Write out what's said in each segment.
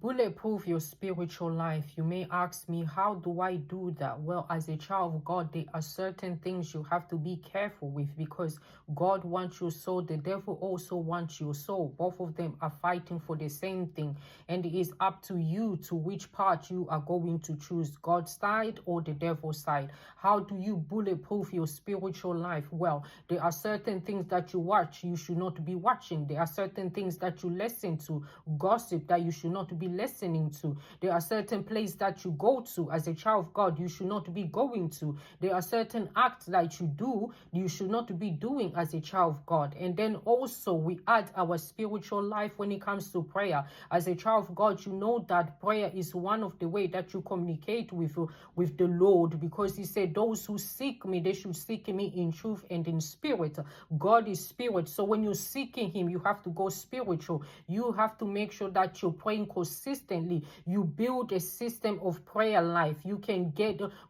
bulletproof your spiritual life. You may ask me, how do I do that? Well, as a child of God, there are certain things you have to be careful with, because God wants your soul. The devil also wants your soul. Both of them are fighting for the same thing. And it is up to you to which part you are going to choose, God's side or the devil's side. How do you bulletproof your spiritual life? Well, there are certain things that you watch you should not be watching. There are certain things that you listen to, gossip that you should not be listening to. There are certain places that you go to as a child of God you should not be going to. There are certain acts that you do you should not be doing as a child of God. And then also we add our spiritual life when it comes to prayer. As a child of God, you know that prayer is one of the way that you communicate with the Lord, because he said those who seek me, they should seek me in truth and in spirit. God is spirit, so when you're seeking him, you have to go spiritual. You have to make sure that you're praying consistently. You build a system of prayer life. You can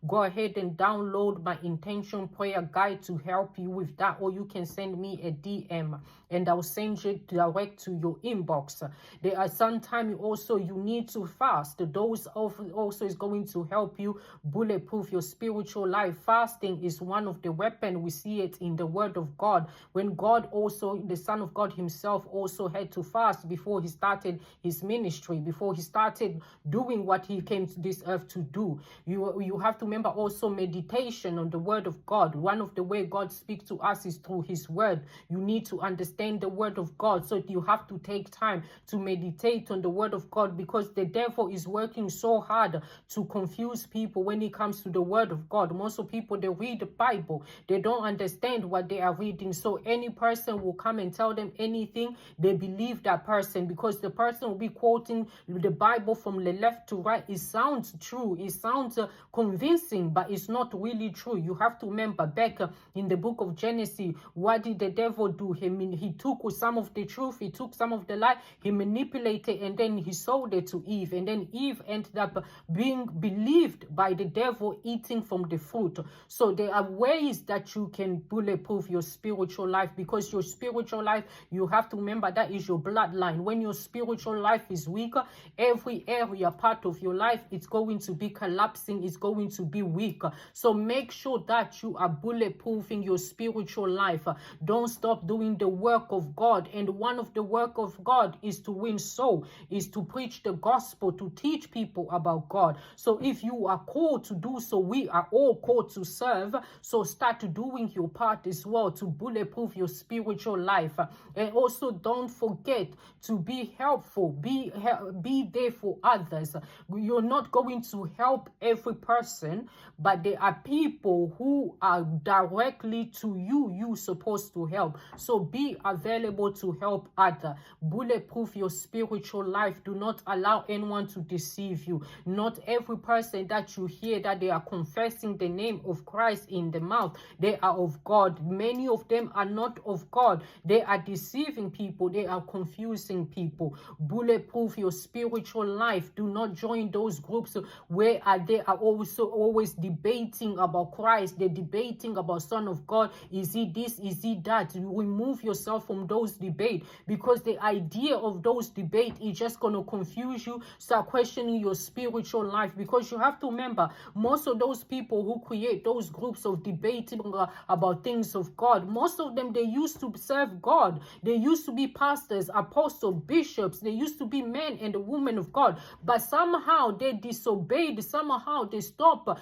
go ahead and download my intention prayer guide to help you with that, or you can send me a DM and I'll send you direct to your inbox. There are sometimes also you need to fast. Those also is going to help you bulletproof your spiritual life. Fasting is one of the weapons. We see it in the word of God, when God also, the Son of God himself, also had to fast before he started his ministry, before he started doing what he came to this earth to do. You have to remember also meditation on the word of God. One of the way God speaks to us is through his word. You need to understand the word of God, so you have to take time to meditate on the word of God, because the devil is working so hard to confuse people when it comes to the word of God. Most of people, they read the Bible, they don't understand what they are reading, so any person will come and tell them anything, they believe that person, because the person will be quoting the Bible from the left to right. It sounds true, it sounds convincing, but it's not really true. You have to remember back in the book of Genesis, what did the devil do? He took some of the truth, he took some of the lie, he manipulated, and then he sold it to Eve, and then Eve ended up being believed by the devil, eating from the fruit. So there are ways that you can bulletproof your spiritual life, because your spiritual life, you have to remember, that is your bloodline. When your spiritual life is weaker, every area part of your life, it's going to be collapsing, it's going to be weaker. So make sure that you are bulletproofing your spiritual life. Don't stop doing the work of God. And one of the work of God is to win soul, is to preach the gospel, to teach people about God. So if you are called to do so, we are all called to serve. So start doing your part as well to bulletproof your spiritual life. And also don't forget to be helpful, be there for others. You're not going to help every person, but there are people who are directly to you supposed to help. So be available to help others. Bulletproof your spiritual life. Do not allow anyone to deceive you. Not every person that you hear that they are confessing the name of Christ in the mouth, they are of God. Many of them are not of God. They are deceiving people. They are confusing people. Bulletproof your spiritual life. Do not join those groups where they are also always debating about Christ. They're debating about Son of God. Is he this? Is he that? You remove yourself from those debates, because the idea of those debates is just going to confuse you. Start questioning your spiritual life, because you have to remember, most of those people who create those groups of debating about things of God, most of them, they used to serve God. They used to be pastors, apostles, bishops. They used to be men and women of God, but somehow they disobeyed. Somehow they stopped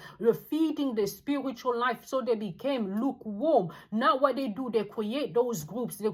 feeding the spiritual life, so they became lukewarm. Now what they do, they create those groups. They